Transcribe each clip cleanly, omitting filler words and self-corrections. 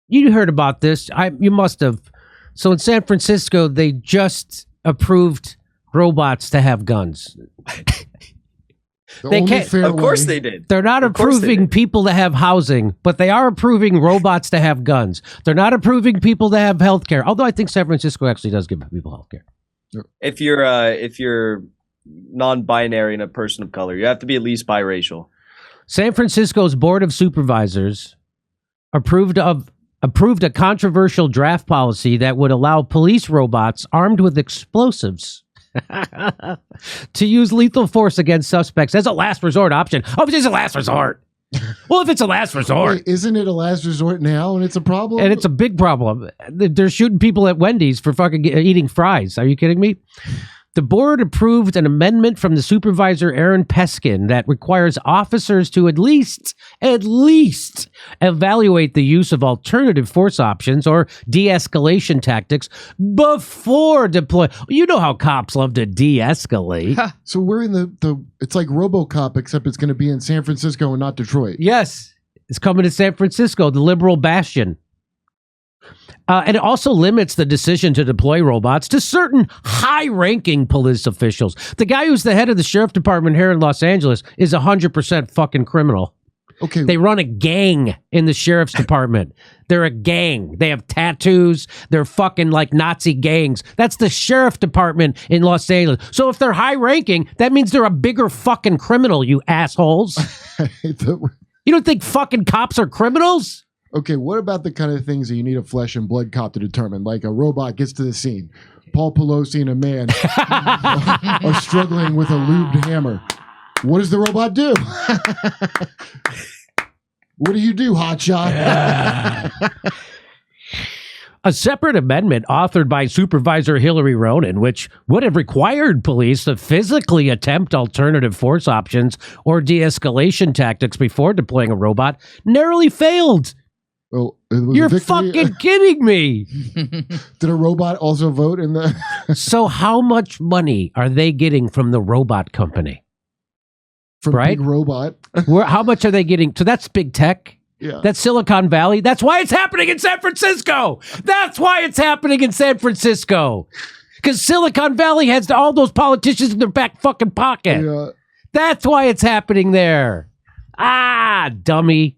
You heard about this. You must have. So in San Francisco, they just approved robots to have guns. They can't. Of course they did. They're not approving people to have housing, but they are approving robots to have guns. They're not approving people to have health care. Although I think San Francisco actually does give people health care. If you're non-binary and a person of color, you have to be at least biracial. San Francisco's Board of Supervisors approved a controversial draft policy that would allow police robots armed with explosives to use lethal force against suspects as a last resort option. Oh, it's just a last resort. Well, if it's a last resort. Wait, isn't it a last resort now and it's a problem? And it's a big problem. They're shooting people at Wendy's for fucking eating fries. Are you kidding me? The board approved an amendment from the supervisor, Aaron Peskin, that requires officers to at least evaluate the use of alternative force options or de-escalation tactics before deploy. You know how cops love to de-escalate. So we're in the it's like RoboCop, except it's going to be in San Francisco and not Detroit. Yes, it's coming to San Francisco, the liberal bastion. And it also limits the decision to deploy robots to certain high-ranking police officials. The guy who's the head of the sheriff department here in Los Angeles is 100% fucking criminal. Okay. They run a gang in the sheriff's department. They're a gang. They have tattoos. They're fucking like Nazi gangs. That's the sheriff department in Los Angeles. So if they're high-ranking, that means they're a bigger fucking criminal, you assholes. You don't think fucking cops are criminals? Okay, what about the kind of things that you need a flesh and blood cop to determine? Like a robot gets to the scene. Paul Pelosi and a man are struggling with a lubed hammer. What does the robot do? What do you do, hotshot? A separate amendment authored by Supervisor Hillary Ronen, which would have required police to physically attempt alternative force options or de-escalation tactics before deploying a robot, narrowly failed. Well, you're fucking kidding me. Did a robot also vote in the... So how much money are they getting from the robot company? From Big Robot? How much are they getting? So that's big tech. Yeah. That's Silicon Valley. That's why it's happening in San Francisco. That's why it's happening in San Francisco. Because Silicon Valley has all those politicians in their back fucking pocket. Yeah. That's why it's happening there. Ah, dummy.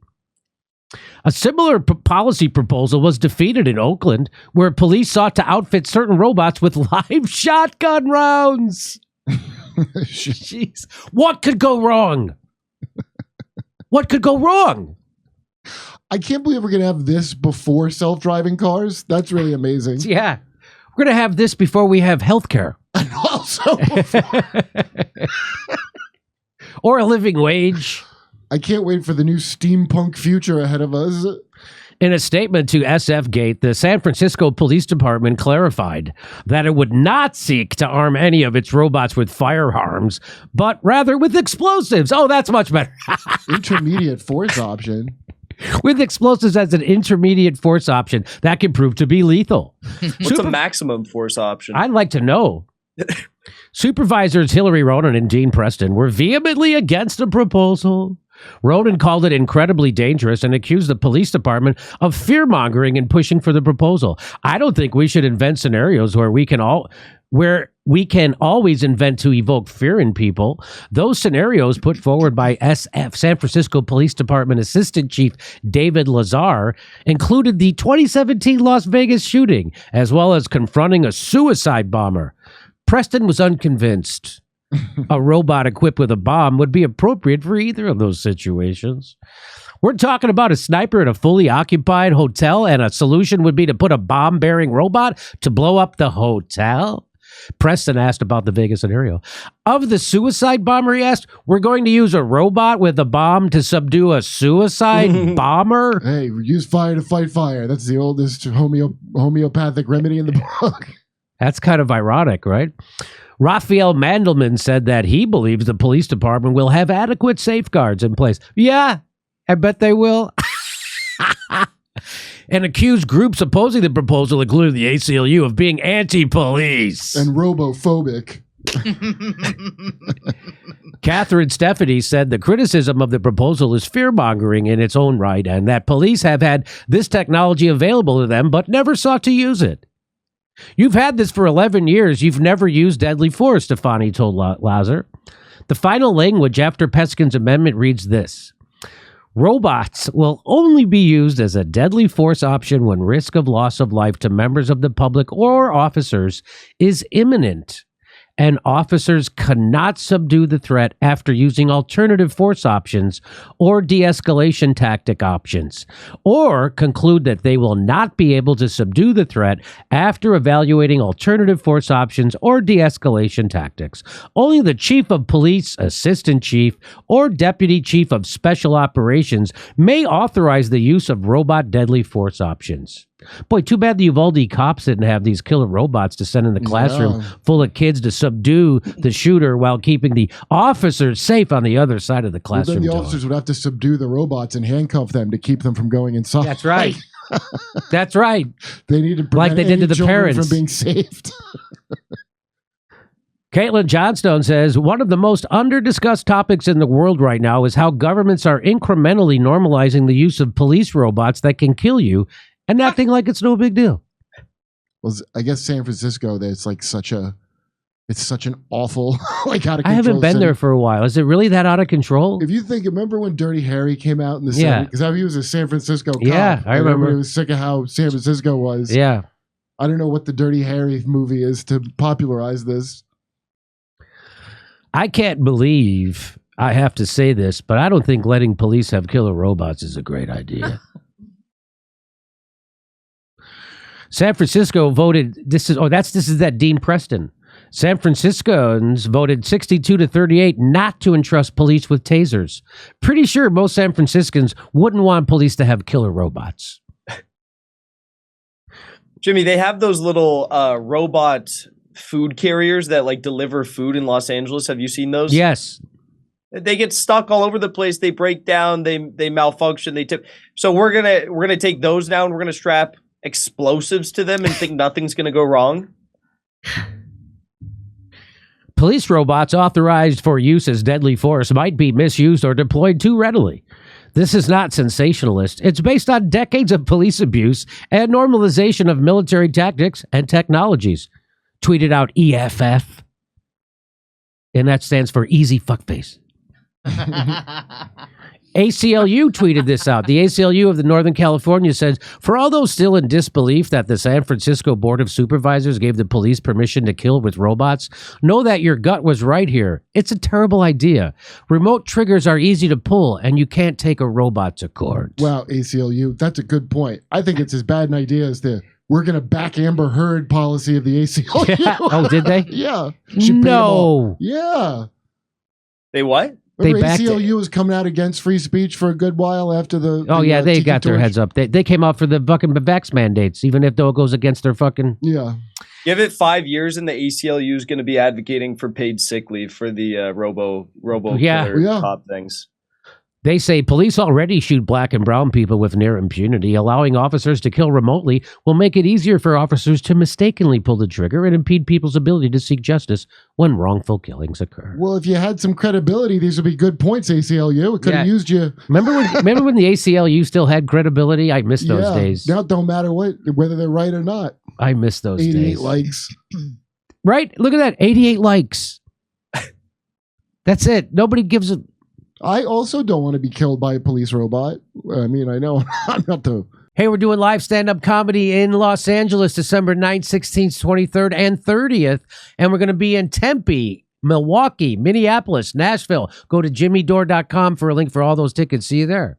A similar policy proposal was defeated in Oakland, where police sought to outfit certain robots with live shotgun rounds. Jeez. What could go wrong? What could go wrong? I can't believe we're going to have this before self-driving cars. That's really amazing. Yeah. We're going to have this before we have healthcare. And also before... Or a living wage. I can't wait for the new steampunk future ahead of us. In a statement to SF Gate, the San Francisco Police Department clarified that it would not seek to arm any of its robots with firearms, but rather with explosives. Oh, that's much better. Intermediate force option. With explosives as an intermediate force option, that can prove to be lethal. What's a maximum force option? I'd like to know. Supervisors Hillary Ronen and Dean Preston were vehemently against the proposal. Ronen called it incredibly dangerous and accused the police department of fear-mongering and pushing for the proposal. I don't think we should invent scenarios where we can always invent to evoke fear in people. Those scenarios put forward by SF, San Francisco Police Department Assistant Chief David Lazar, included the 2017 Las Vegas shooting, as well as confronting a suicide bomber. Preston was unconvinced. A robot equipped with a bomb would be appropriate for either of those situations. We're talking about a sniper in a fully occupied hotel, and a solution would be to put a bomb-bearing robot to blow up the hotel? Preston asked about the Vegas scenario. Of the suicide bomber, he asked, we're going to use a robot with a bomb to subdue a suicide bomber? Hey, use fire to fight fire. That's the oldest homeopathic remedy in the book. That's kind of ironic, right? Raphael Mandelman said that he believes the police department will have adequate safeguards in place. Yeah, I bet they will. And accused groups opposing the proposal, including the ACLU, of being anti-police. And robophobic. Catherine Stephanie said the criticism of the proposal is fear-mongering in its own right and that police have had this technology available to them but never sought to use it. You've had this for 11 years. You've never used deadly force, Stefani told Lazar. The final language after Peskin's amendment reads this. Robots will only be used as a deadly force option when risk of loss of life to members of the public or officers is imminent, and officers cannot subdue the threat after using alternative force options or de-escalation tactic options, or conclude that they will not be able to subdue the threat after evaluating alternative force options or de-escalation tactics. Only the chief of police, assistant chief, or deputy chief of special operations may authorize the use of robot deadly force options. Boy, too bad the Uvalde cops didn't have these killer robots to send in the classroom full of kids to subdue the shooter while keeping the officers safe on the other side of the classroom. Well, then the officers would have to subdue the robots and handcuff them to keep them from going inside. That's right. That's right. They need to prevent like they did any to the children parents from being saved. Caitlin Johnstone says, one of the most under-discussed topics in the world right now is how governments are incrementally normalizing the use of police robots that can kill you and acting like it's no big deal. Well, I guess San Francisco, it's like it's such an awful, like out of control. I haven't been city. there for a while. Is it really that out of control? If you think, remember when Dirty Harry came out in the Yeah. 70s? Because he was a San Francisco cop. Yeah, I and remember. Everybody was sick of how San Francisco was. Yeah. I don't know what the Dirty Harry movie is to popularize this. I can't believe I have to say this, but I don't think letting police have killer robots is a great idea. San Francisco voted, this is that Dean Preston. San Franciscans voted 62-38 not to entrust police with tasers. Pretty sure most San Franciscans wouldn't want police to have killer robots. Jimmy, they have those little robot food carriers that like deliver food in Los Angeles. Have you seen those? Yes. They get stuck all over the place. They break down. They malfunction. They tip. So we're gonna take those now and we're gonna strap explosives to them and think nothing's gonna go wrong. Police robots authorized for use as deadly force might be misused or deployed too readily. This is not sensationalist. It's based on decades of police abuse and normalization of military tactics and technologies. Tweeted out EFF. And that stands for easy fuckface. ACLU tweeted this out. The ACLU of the Northern California says, for all those still in disbelief that the San Francisco Board of Supervisors gave the police permission to kill with robots, know that your gut was right here. It's a terrible idea. Remote triggers are easy to pull, and you can't take a robot to court. Wow, ACLU, that's a good point. I think it's as bad an idea as we're going to back Amber Heard policy of the ACLU. Oh, did they? Yeah. No. Yeah. They what? Remember backed ACLU was coming out against free speech for a good while after the Oh, yeah, they Tiki got their Torch. heads up. They came out for the fucking vax mandates, even if though it goes against their fucking... Yeah. Give it 5 years and the ACLU is going to be advocating for paid sick leave for the robo Yeah. killer Yeah. cop things. They say police already shoot black and brown people with near impunity. Allowing officers to kill remotely will make it easier for officers to mistakenly pull the trigger and impede people's ability to seek justice when wrongful killings occur. Well, if you had some credibility, these would be good points, ACLU. It could have Yeah. used you. Remember when the ACLU still had credibility? I miss those days. Now it don't matter whether they're right or not. I miss those 88 days. likes. Right? Look at that. 88 likes. That's it. Nobody gives a... I also don't want to be killed by a police robot. I mean, I know I'm not the... Hey, we're doing live stand-up comedy in Los Angeles, December 9th, 16th, 23rd, and 30th. And we're going to be in Tempe, Milwaukee, Minneapolis, Nashville. Go to jimmydore.com for a link for all those tickets. See you there.